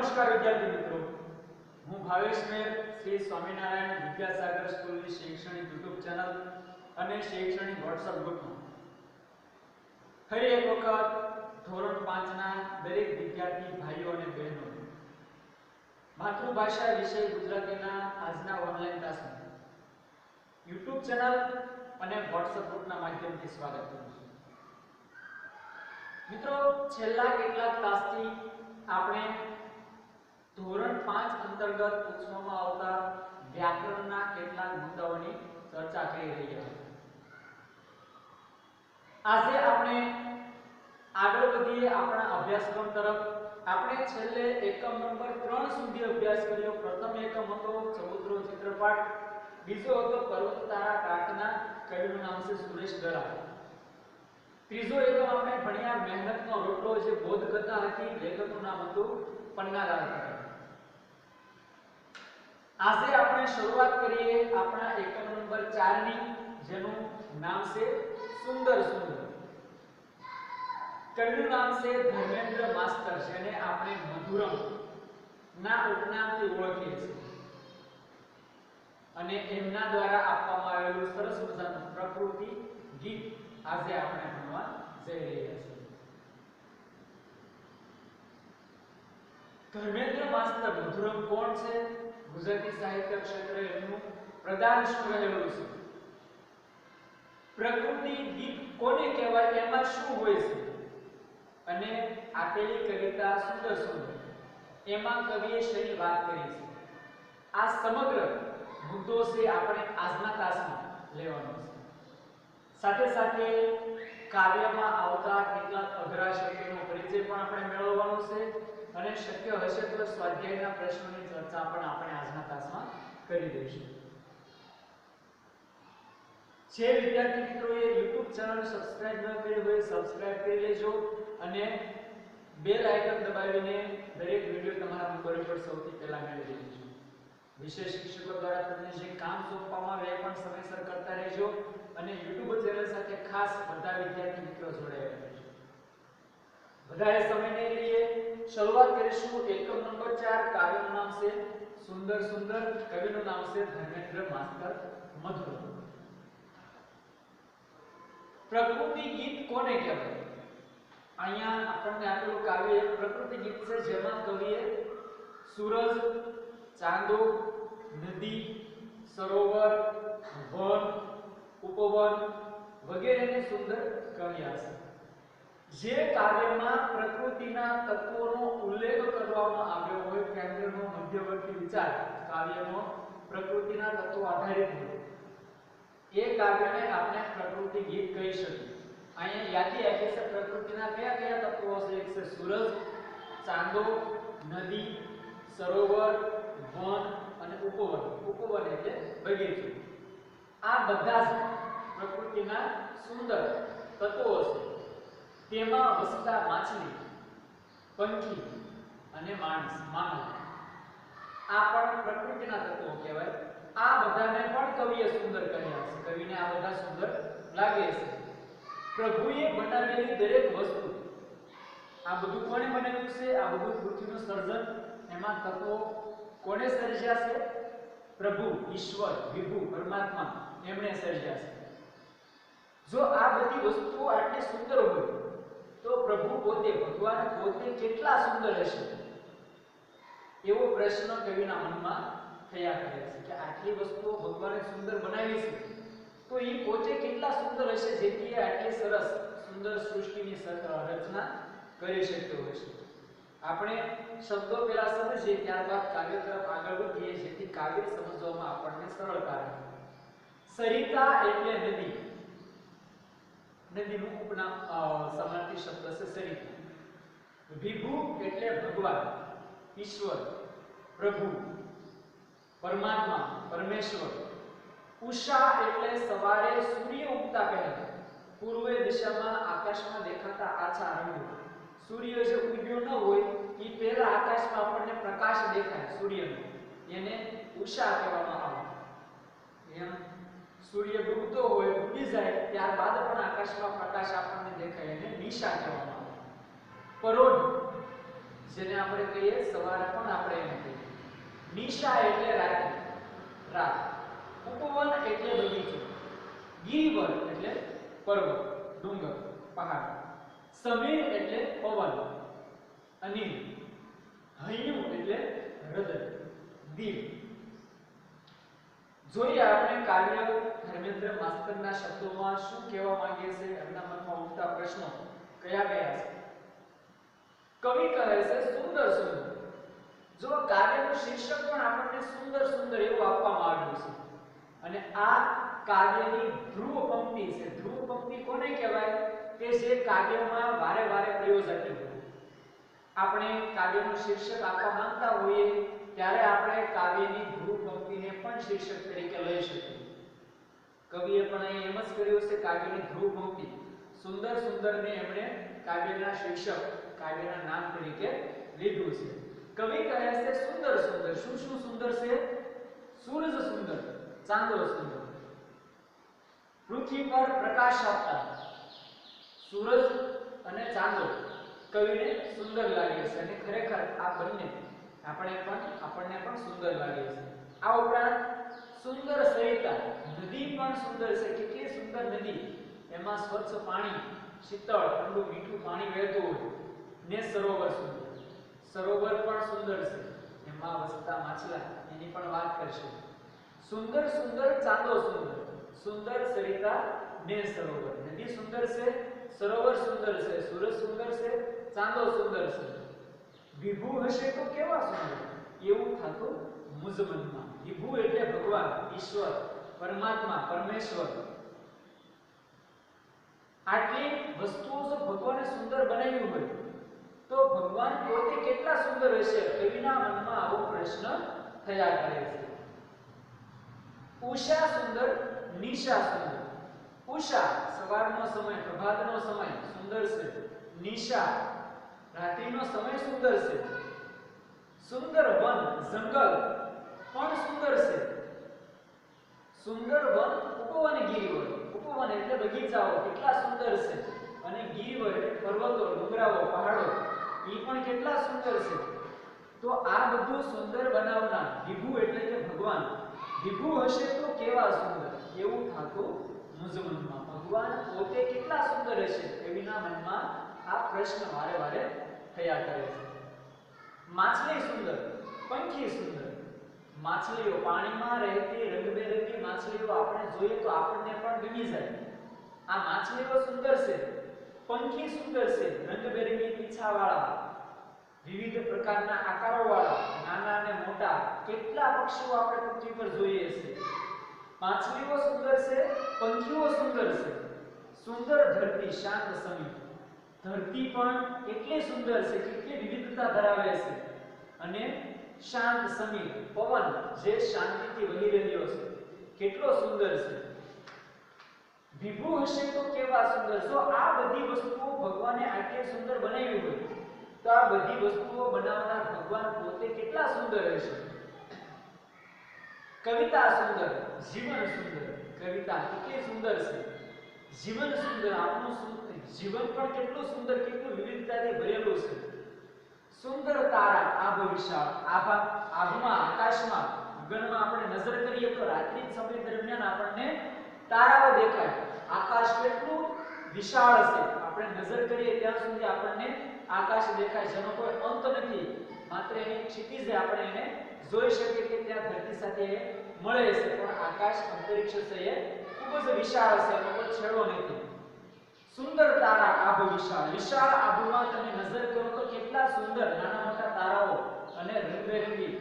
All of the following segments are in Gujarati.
નમસ્કાર વિદ્યાર્થી મિત્રો, હું ભાવેશ મેર શ્રી સ્વામિનારાયણ વિદ્યાસાગર સ્કૂલની શૈક્ષણિક યુટ્યુબ ચેનલ અને શૈક્ષણિક વોટ્સએપ ગ્રુપમાં ફરી એક વખત ધોરણ 5 ના દરેક વિદ્યાર્થી ભાઈઓ અને બહેનો માતૃભાષા વિષય ગુજરાતીના આજના ઓનલાઈન ક્લાસમાં યુટ્યુબ ચેનલ અને વોટ્સએપ ગ્રુપના માધ્યમથી સ્વાગત કરું છું. મિત્રો, છેલ્લા કેટલાક ક્લાસથી આપણે ધોરણ 5 અંતર્ગત પૂછવામાં આવતા વ્યાકરણના કેટલાક મુદ્દાઓની ચર્ચા કરી રહ્યા છીએ. આજે આપણે આગળ વધીએ આપણા અભ્યાસક્રમ તરફ. આપણે છેલ્લે એકમ નંબર 3 સુધી અભ્યાસ કર્યો. પ્રથમ એકમ હતો ચબૂતરો ચિત્રપાઠ, બીજો હતો પર્વત તારા કાકના, કવિનું નામ છે સુરેશ ગરા. ત્રીજો એકમ આપણે ભણ્યા મહેનતનો રોટલો, જે બોધકથા હતી, લેખકનું નામ હતું પન્નાલાલ. આજે આપણે શરૂઆત કરીએ આપણા એકમ નંબર 4 ની, જેનું નામ છે સુંદર સુંદર. કવિનું નામ છે ધર્મેન્દ્ર માસ્ટર, જેને આપણે મધુરમ ના ઉપનામથી ઓળખીએ છીએ, અને એમના દ્વારા આપવામાં આવેલું સરસ મજાનું પ્રકૃતિ ગીત આજે આપણે ભણવા જઈ રહ્યા છીએ. ધર્મેન્દ્ર માસ્ટર મધુરમ કોણ છે? ગુજરાતી સાહિત્ય ક્ષેત્રે એમનું પ્રદાન શું રહેલું છે? પ્રકૃતિ ગીત કોને કહેવાય, એમાં શું હોય છે? અને આપેલી કવિતા સુંદર સુંદર, એમાં કવિએ શેની વાત કરી છે? આ સમગ્ર મુદ્દો છે આપણે આજના ક્લાસમાં લેવાનો છે. સાથે સાથે કાવ્યમાં આવતા કેટલાક અઘરા શબ્દોનો પરિચય પણ આપણે મેળવવાનો છે, અને શક્ય હશે તો સ્વાધ્યાયના પ્રશ્નોની ચર્ચા પણ આપણે આજના ક્લાસમાં કરી દઈશું. જે વિદ્યાર્થી મિત્રોએ YouTube ચેનલ સબસ્ક્રાઇબ ન કરી હોય, સબસ્ક્રાઇબ કરી લેજો, અને બેલ આઇકન દબાવીને દરેક વિડિયો તમારા મોબાઈલ પર સૌથી પહેલા મેળવી લેજો. વિશેષ શિક્ષકો દ્વારા તમને જે કામ સોંપવામાં આવે એ પણ સમયસર કરતા રહેજો, અને YouTube ચેનલ સાથે ખાસ બધા વિદ્યાર્થી મિત્રો જોડાયેલા રહેજો. વધારે સમય નહીં લઈએ, શરૂઆત કરીશું. એકમ નંબર 4, કાવ્યનું નામ છે સુંદર સુંદર, કવિનું નામ છે ધર્મેન્દ્ર માસ્ટર મધુરમ. પ્રકૃતિ ગીત કોને કહેવાય? અહીંયા આપણને આપેલું કાવ્ય એક પ્રકૃતિ ગીત છે, જેમાં કવિએ સૂરજ, ચાંદો, નદી, સરોવર, વન, ઉપવન વગેરેને સુંદર કહ્યા છે. જે કાવ્યમાં પ્રકૃતિના તત્વોનો ઉલ્લેખ કરવામાં આવ્યો હોય, કેન્દ્રનો મધ્યવર્તી વિચાર કાવ્યનો પ્રકૃતિના તત્વો આધારિત હોય, એ કાવ્યને આપણે પ્રકૃતિ ગીત કહી શકીએ. અહીંયા યાદી આપી છે પ્રકૃતિના કયા કયા તત્વો છે. એક છે સૂરજ, ચાંદો, નદી, સરોવર, વન અને ઉપવન. ઉપવન એટલે બગીચો. આ બધા જ પ્રકૃતિના સુંદર તત્વો છે. તેમાં વસતા માછલી, પંખી અને માણસ, માનવ, આ પણ પ્રકૃતિના તત્વો કહેવાય. આ બધાને પણ કવિએ સુંદર કહ્યા છે. કવિને આ બધા સુંદર લાગે છે. પ્રભુએ બનાવેલી દરેક વસ્તુ, આ બધું કોણે બનાવ્યું છે? આ બધું પૃથ્વીનું સર્જન, એમાં તત્વો કોણે સર્જ્યા છે? પ્રભુ, ઈશ્વર, વિભુ, પરમાત્મા, એમણે સર્જ્યા છે. જો આ બધી વસ્તુઓ આટલી સુંદર હોય, તો પ્રભુ પોતે, ભગવાન પોતે કેટલા સુંદર હશે? એવો પ્રશ્ન કવિના મનમાં થયા કરે છે કે આટલી વસ્તુઓ ભગવાને સુંદર બનાવી છે, તો એ પોતે કેટલા સુંદર હશે, જેથી એ આટલી સરસ સુંદર સૃષ્ટિની રચના કરી શક્યો હશે. આપણે શબ્દો પહેલા સમજીએ, ત્યારબાદ કાવ્ય તરફ આગળ વધીએ, જેથી કાવ્ય સમજવામાં આપણને સરળતા રહે. સરિતા એટલે નદી. નદીનું ઉપનામ સમાનાર્થી શબ્દ છે સરિતા. વિભુ એટલે ભગવાન, ઈશ્વર, પ્રભુ, પરમાત્મા, પરમેશ્વર. ઉષા એટલે સવારે સૂર્ય ઉગતા પહેલા પૂર્વ દિશામાં આકાશમાં દેખાતા આછા રંગો. સૂર્ય જે ઉગ્યો ન હોય એ પહેલા આકાશમાં આપણને પ્રકાશ દેખાય સૂર્યનો, એને ઉષા કહેવામાં આવે. એમ સૂર્ય ડૂબતો હોય, ડૂબી જાય, ત્યારબાદ પણ આકાશમાં પ્રકાશ આપણને દેખાય, એને નિશા કહેવામાં આવે. પરોઢ જેને આપણે કહીએ સવાર પણ આપણે એને કહીએ. નિશા એટલે રાત્રિ, રાત. ઉપવન એટલે બગીચો. ગિરિવર એટલે પર્વત, ડુંગર, પહાડ. સમીર એટલે પવન, અનિલ. હૈયું એટલે હૃદય, દિલ. જોઈએ આપણે કાવ્ય ધર્મેન્દ્ર માસ્તરના શબ્દોમાં શું કહેવા માંગે છે. એમના મનમાં ઉઠતા પ્રશ્નો કયા કયા છે. કવિ કહે છે સુંદર સુંદર. જો કાવ્યનું શીર્ષક પણ આપણને સુંદર સુંદર એવું આપવામાં આવ્યું છે અને આ કાવ્યની ધ્રુવ પંક્તિ છે. ધ્રુવ પંક્તિ કોને કહેવાય? કે જે કાવ્યમાં વારે વારે પ્રયોજાતી હોય. આપણે કાવ્યનું શીર્ષક આપવા માંગતા હોઈએ ત્યારે આપણે કાવ્યની ધ્રુવ પંક્તિને પણ શીર્ષક તરીકે લઈ શકીએ. કવિએ પણ અહીં એમ જ કર્યું છે. કાવ્યની ધ્રુવ પંક્તિ સુંદર સુંદરને એમણે કાવ્યના શીર્ષક, કાવ્યના નામ તરીકે લીધું છે. કવિ કહે છે સુંદર સુંદર. શું શું સુંદર છે? સૂરજ સુંદર, ચાંદો સુંદર. પૃથ્વી પર પ્રકાશ આપતા સૂરજ અને ચાંદો કવિને સુંદર લાગે છે અને ખરેખર આ બંને આપણને પણ સુંદર લાગે છે. આ ઉપરાંત સુંદર સરિતા, નદી પણ સુંદર છે. કેટલી સુંદર નદી, એમાં સ્વચ્છ પાણી, શીતળ ઠંડુ મીઠું પાણી વહેતું હોય. ને સરોવર સુંદર, સરોવર પણ સુંદર છે, એમાં વસતા માછલા, એની પણ વાત કરશે. સુંદર સુંદર ચાંદો સુંદર, સુંદર સરિતા ને સરોવર. નદી સુંદર છે, સરોવર સુંદર છે, સૂરજ સુંદર છે, ચાંદો સુંદર છે. વિભુ હશે તો કેવા સુંદર, એવું થાતું મુજ મનમાં. વિભુ એટલે ભગવાન, ઈશ્વર, પરમાત્મા, પરમેશ્વર. આટલી વસ્તુઓ જો ભગવાને સુંદર બનાવી હોય તો ભગવાન પોતે કેટલા સુંદર હશે? કવિના મનમાં આવો પ્રશ્ન થયા કરે છે. ઉષા સુંદર, નિશા સુંદર. ઉષા સવારનો સમય, પ્રભાતનો સમય સુંદર છે. નિશા રાત્રિનો સમય સુંદર છે. સુંદર વન, જંગલ પણ સુંદર છે. સુંદર વન, ઉપવન, ગિરિવર. ઉપવન એટલે બગીચાઓ કેટલા સુંદર છે અને ગિરિવર એટલે પર્વતો, ડુંગરાઓ, પહાડો એ પણ કેટલા સુંદર છે. તો આ બધું સુંદર બનાવનાર વિભુ એટલે કે ભગવાન, વિભુ હશે તો કેવા સુંદર, એવું થાતું મુજ મનમાં. ભગવાન પોતે કેટલા સુંદર હશે? કવિના મનમાં આ પ્રશ્ન વારે વારે થયા કરે છે. માછલી સુંદર, પંખી સુંદર. માછલીઓ પાણીમાં રહેતી રંગબેરંગી માછલીઓ આપણે જોઈએ તો આપણને પણ ગમી જાય. આ માછલીઓ સુંદર છે. પંખી સુંદર છે, રંગબેરંગી પીછાવાળા, વિવિધ પ્રકારના આકારોવાળા, નાના અને મોટા કેટલા પક્ષીઓ આપણે પૃથ્વી પર જોઈએ છે. માછલીઓ સુંદર છે, પંખીઓ સુંદર છે. સુંદર ધરતી, શાંત સમીર. ધરતી પણ કેટલી સુંદર છે, કેટલી વિવિધતા ધરાવે છે. અને શાંત સમીર, પવન જે શાંતિથી વહી રહ્યો છે, કેટલો સુંદર છે. વિભુ હશે તો કેવા સુંદર. જો આ બધી વસ્તુઓ ભગવાને આટલી સુંદર બનાવી હોય તો આ બધી વસ્તુઓ બનાવનાર ભગવાન પોતે કેટલા સુંદર હશે. કવિતા સુંદર, જીવન સુંદર. કવિતા કેટલી સુંદર છે, જીવન સુંદર. આપણું જીવન પણ કેટલું સુંદર, કેટલું વિવિધતાથી ભરેલું છે. સુંદર તારા, આભ વિશાળ. આભમાં, આકાશમાં, ગગનમાં આપણે નજર કરીએ તો રાત્રિ સમય દરમિયાન આપણને તારાઓ દેખાય. આકાશ કેટલું વિશાળ છે, આપણે નજર કરીએ ત્યાં સુધી આપણને આકાશ દેખાય, જેનો કોઈ અંત નથી. માત્ર એની ક્ષિતિજે આપણે એને જોઈ શકીએ કે ત્યાં ધરતી સાથે મળે છે, પણ આકાશ, અંતરિક્ષ છે એ ખૂબ જ વિશાળ છે, એનો કોઈ છેડો નથી. સુંદર તારા, આભ વિશાળ. વિશાળ આભમાં તમે નજર કરો તો કેટલા સુંદર નાના મોટા તારાઓ અને રંગબેરંગી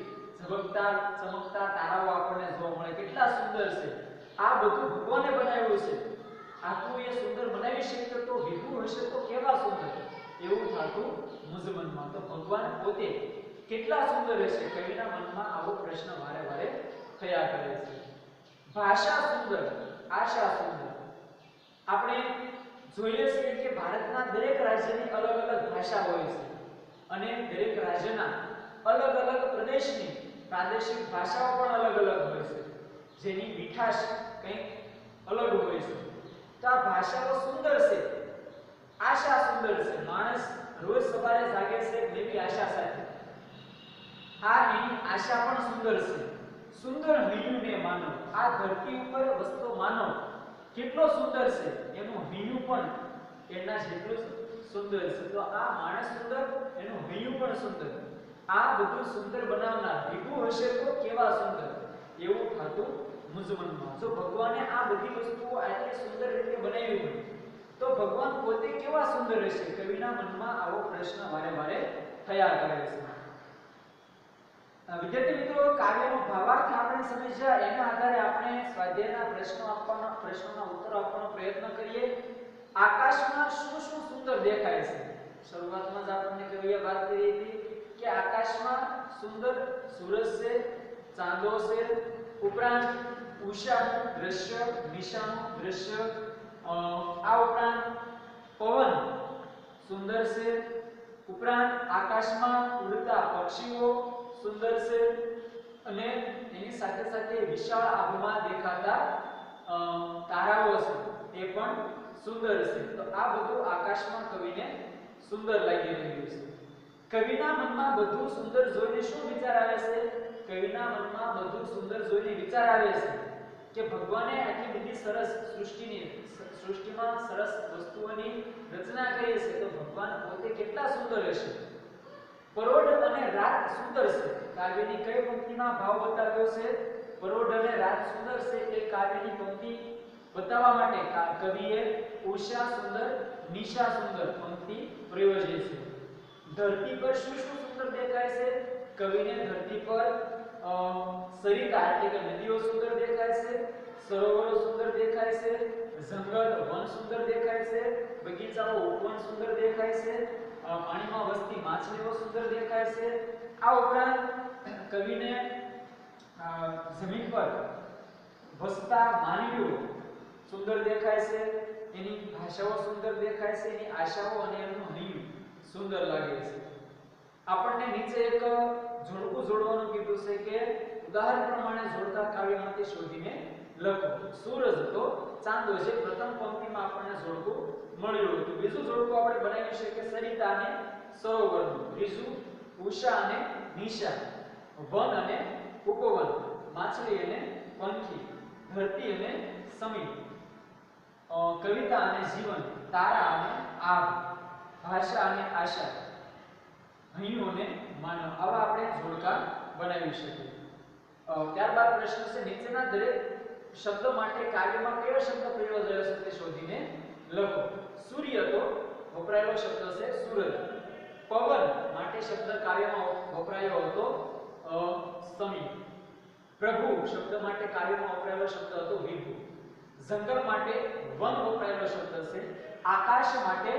ચમકતા તારાઓ આપણને જોવા મળે. કેટલા સુંદર છે. આ બધું ભગવાને બનાવ્યું છે. આટલું એ સુંદર બનાવી શકે તો વિભુ હશે તો કેવા સુંદર, એવું થાતું મુજ મનમાં. તો ભગવાન પોતે કેટલા સુંદર હશે? કવિના મનમાં આવો પ્રશ્ન વારે વારે થયા કરે છે. ભાષા સુંદર, આશા સુંદર. આપણે જોઈએ છીએ કે ભારતના દરેક રાજ્યની અલગ અલગ ભાષા હોય છે અને દરેક રાજ્યના અલગ અલગ પ્રદેશની પ્રાદેશિક ભાષાઓ પણ અલગ અલગ હોય છે, જેની મીઠાશ કંઈક અલગ હોય છે. તો આ ભાષાઓ સુંદર છે, આશા સુંદર છે. માણસ રોજ સવારે જાગે છે એવી આશા સાથે, આશા પણ સુંદર છે. સુંદર હૈયું ને માનવ, આ ધરતી ઉપર વસતો માનવ કેટલો સુંદર છે, એનું હૈયું પણ એના જેટલું સુંદર છે. તો આ માણસ સુંદર, એનું હૈયું પણ સુંદર. આ બધું સુંદર બનાવનાર વિભુ હશે તો કેવા સુંદર, એવું થતું મુજમનમાં. જો ભગવાને આ બધી વસ્તુઓ આટલી સુંદર રીતે બનાવી હોય તો ભગવાન પોતે કેવા સુંદર હશે? કવિના મનમાં આવો પ્રશ્ન વારે વારે થયા કરે છે. વિદ્યાર્થી મિત્રો, કાવ્યનો ભાવાર્થ આપણે સમજ્યા, એના આધારે આપણે સ્વાધ્યાયના પ્રશ્નોના ઉત્તરો આપવાનો પ્રયત્ન કરીએ. આકાશમાં શું શું સુંદર દેખાય છે? શરૂઆતમાં જ આપણને કવિએ વાત કરી હતી કે આકાશમાં સુંદર સૂરજ છે, ચાંદો છે, ઉપરાંત ઉષાનું દ્રશ્ય, નિશાનું દ્રશ્ય, આ ઉપરાંત પવન સુંદર છે, ઉપરાંત આકાશમાં ઉડતા પક્ષીઓ સુંદર છે, અને એની સાથે સાથે વિશાળ આભમાં દેખાતા તારાઓ છે એ પણ સુંદર છે. તો આ બધું આકાશમાં કવિને સુંદર લાગી રહ્યું છે. કવિના મનમાં બધું સુંદર જોઈને શું વિચાર આવે છે? કવિના મનમાં બધું સુંદર જોઈને વિચાર આવે છે કે ભગવાને આટલી બધી સરસ સૃષ્ટિમાં સરસ વસ્તુઓની રચના કરી છે, તો ભગવાન પોતે કેટલા સુંદર હશે. પરોઢ અને રાત સુંદર છે, કાવ્યની કઈ પંક્તિમાં ભાવ બતાવ્યો છે? પરોઢ અને રાત સુંદર છે એ કાવ્યની પંક્તિ બતાવવા માટે કવિએ ઉષા સુંદર, નિશા સુંદર પંક્તિ પ્રયોજી છે. ધરતી પર શું શું સુંદર દેખાય છે? કવિને ધરતી પર સરિતા એટલે કે નદીઓ સુંદર દેખાય છે, સરોવરો સુંદર દેખાય છે, જંગલ વન સુંદર દેખાય છે, બગીચાઓ ઉપવન સુંદર દેખાય છે, પાણીમાં વસતી માછલીઓ સુંદર દેખાય છે. આ ઉપરાંત કવિને જમીન પર વસતા માનવીઓ સુંદર દેખાય છે, એની ભાષાઓ સુંદર દેખાય છે, એની આશાઓ અને એમનું હૈયું સુંદર લાગે છે. આપણને નીચે એક જોડકું જોડવાનું કીધું છે કે ઉદાહરણ પ્રમાણે જોડતા કાવ્યમાંથી શોધીને લખો. સૂરજ તો ચાંદો જે પ્રથમ પંક્તિમાં આપણને જોડકું મળ્યું હતું. બીજું જોડકું આપણે બનાવ્યું છે કે સરિતા અને સરોવરનું. ત્રીજું ઉષા અને નિશા, વન અને ઉપવન, માછલી અને પંખી, ધરતી અને સમી, કવિતા અને જીવન, તારા અને આભ, ભાષા અને આશા, હૈયું અને માનવ. આવા આપણે જોડકા બનાવી શકીએ. ત્યારબાદ પ્રશ્ન છે નીચેના દરેક શબ્દ માટે કાવ્યમાં કયો શબ્દ પ્રયોજાયો છે તે શોધીને લખો. સૂર્ય તો વપરાયેલો શબ્દ છે સૂરજ. પવન માટે શબ્દ કાવ્યમાં વપરાયો હતો સમી. પ્રભુ શબ્દ માટે કાવ્યમાં વપરાયેલો શબ્દ હતો વિભુ. જંગલ માટે વન વપરાયેલો શબ્દ છે. આકાશ માટે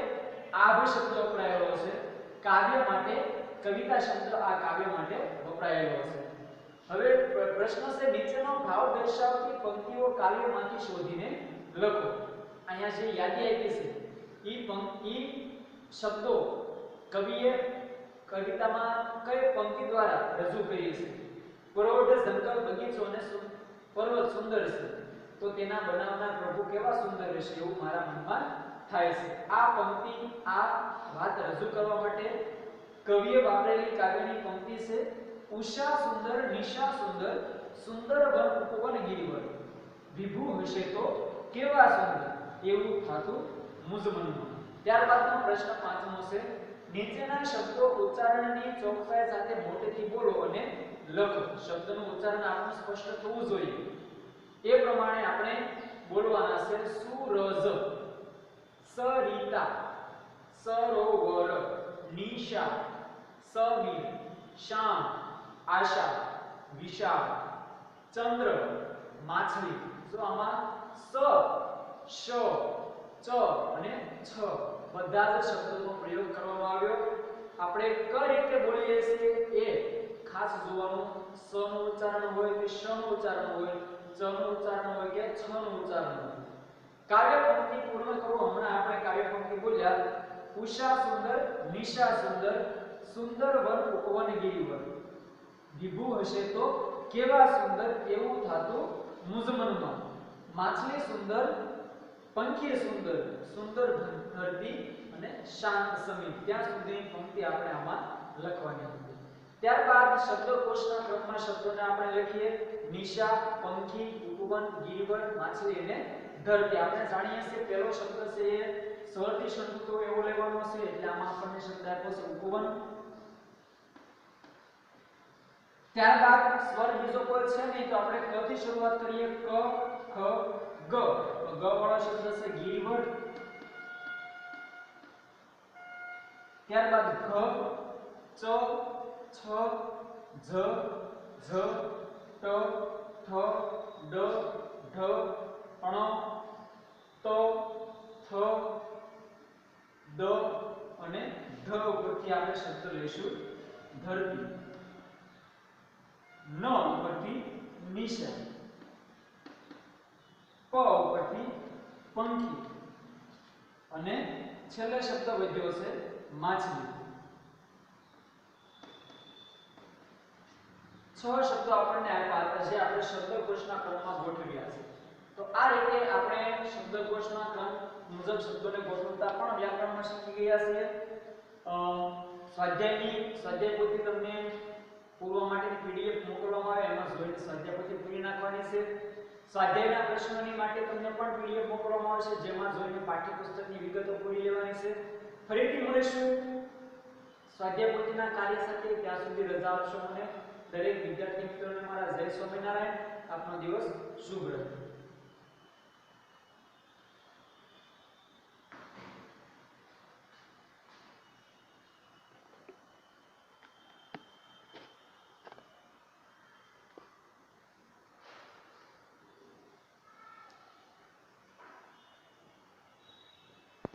આભ શબ્દ વપરાયેલો છે. કાવ્ય માટે કવિતા શબ્દ આ કાવ્ય માટે વપરાયેલો છે. હવે પ્રશ્ન છે નીચેનો ભાવ દર્શાવતી પંક્તિઓ કાવ્યમાંથી શોધીને લખો. અહીંયા જે યાદી આપી છે ઈ શબ્દો કવિએ કવિતામાં કઈ પંક્તિ દ્વારા રજૂ કરી છે? પરોઢ, જંગલ, બગીચો અને પર્વત સુંદર છે, તો તેના બનાવનાર પ્રભુ કેવા સુંદર હશે એવું મારા મનમાં થાય છે. આ પંક્તિ, આ વાત રજૂ કરવા માટે કવિએ વાપરેલી કાવ્યની પંક્તિ છે ઉષા સુંદર, નિશા સુંદર, સુંદર વન ઉપવન ગિરિવર, વિભુ હશે તો કેવા સુંદર, એવું થાતું મુજમનમાં. ત્યારબાદનો પ્રશ્ન પાંચમો છે નીચેના શબ્દો ઉચ્ચારણની ચોકસાઈ સાથે મોટેથી બોલો અને લખો. શબ્દનું ઉચ્ચારણ આપણું સ્પષ્ટ થવું જોઈએ એ પ્રમાણે આપણે બોલવાના છે. સૂરજ, સરિતા, સરોવર, નિશા, સમીર, શામ, આશા, વિશાળ, ચંદ્ર, માછલી. તો આમાં સ, શ, ચ અને છ બધા જ શબ્દોનો પ્રયોગ કરવામાં આવ્યો. આપણે કઈ રીતે બોલીએ છીએ એ ખાસ જોવાનું. સ નું ઉચ્ચારણ હોય કે શ નું ઉચ્ચારણ હોય, ચ નું ઉચ્ચારણ હોય કે છ નું ઉચ્ચારણ હોય. કાવ્ય પંક્તિ પૂર્ણ કરો. હમણાં આપણે કાવ્ય પંક્તિ બોલ્યા ઉષા સુંદર, નિશા સુંદર, સુંદર વન ઉપવન ગિરિવર, વિભુ હશે તો કેવા સુંદર એવું થાતું મુજમનમાં. માછલી સુંદર, પંખી સુંદર, સુંદર ધરતી અને શાંત સમી. ત્યાં સુધીની પંક્તિ આપણે આમાં લખવાની હતી. ત્યારબાદ શબ્દકોશના ક્રમમાં શબ્દોને આપણે લખીએ નિશા, પંખી, ઉપવન, ગિરિવર, માછલી અને ધરતી. આપણે જાણીએ છીએ પહેલો શબ્દ છે એ સ્વરથી શરૂ થતો એવો લેવાનો છે એટલે આમાં આપણને શબ્દ આપ્યો છે ઉપવન. ત્યારબાદ સ્વર બીજો કોઈ છે નહીં તો આપણે ક થી શરૂઆત કરીએ ક, ખ, ગ. તો ગ વાળો શબ્દ છે ગિરિવર. ત્યારબાદ ઘ, ચ, છ, જ, ઝ, ટ, ઠ, ડ, ઢ, ણ, ત, થ, દ અને ધ ઉપરથી આપણે શબ્દ લઈશું ધરતી. ન ઉપરથી નિશા, પ ઉપરથી પંખી અને છેલ્લો શબ્દ વધ્યો છે માછલી. 6 શબ્દો આપણને આપ્યા હતા જે આપણે શબ્દકોશના ક્રમમાં ગોઠવ્યા છે. તો આ રીતે આપણે શબ્દકોશના ક્રમ મુજબ શબ્દોને ગોઠવતા પણ વ્યાકરણમાં શીખી ગયા છીએ. સ્વાધ્યાય પોથી તમને પૂરવા માટેની પીડીએફ મોકલવામાં આવે એમાં જોઈને સ્વાધ્યાય પોથી પૂરી નાખવાની છે. સ્વાધ્યાયના પ્રશ્નોની માટે તમને પણ પીડીએફ મોકલવામાં આવશે જેમાં જોઈને પાઠ્યપુસ્તકની વિગતો પૂરી લેવાની છે. ફરીથી મળીશું સ્વાધ્યાય પોથીના કાર્ય સાથે. ત્યાં સુધી રજા આપશો મને. દરેક વિદ્યાર્થી મિત્રોને મારા જય સ્વામિનારાયણ. આપનો દિવસ શુભ રહે.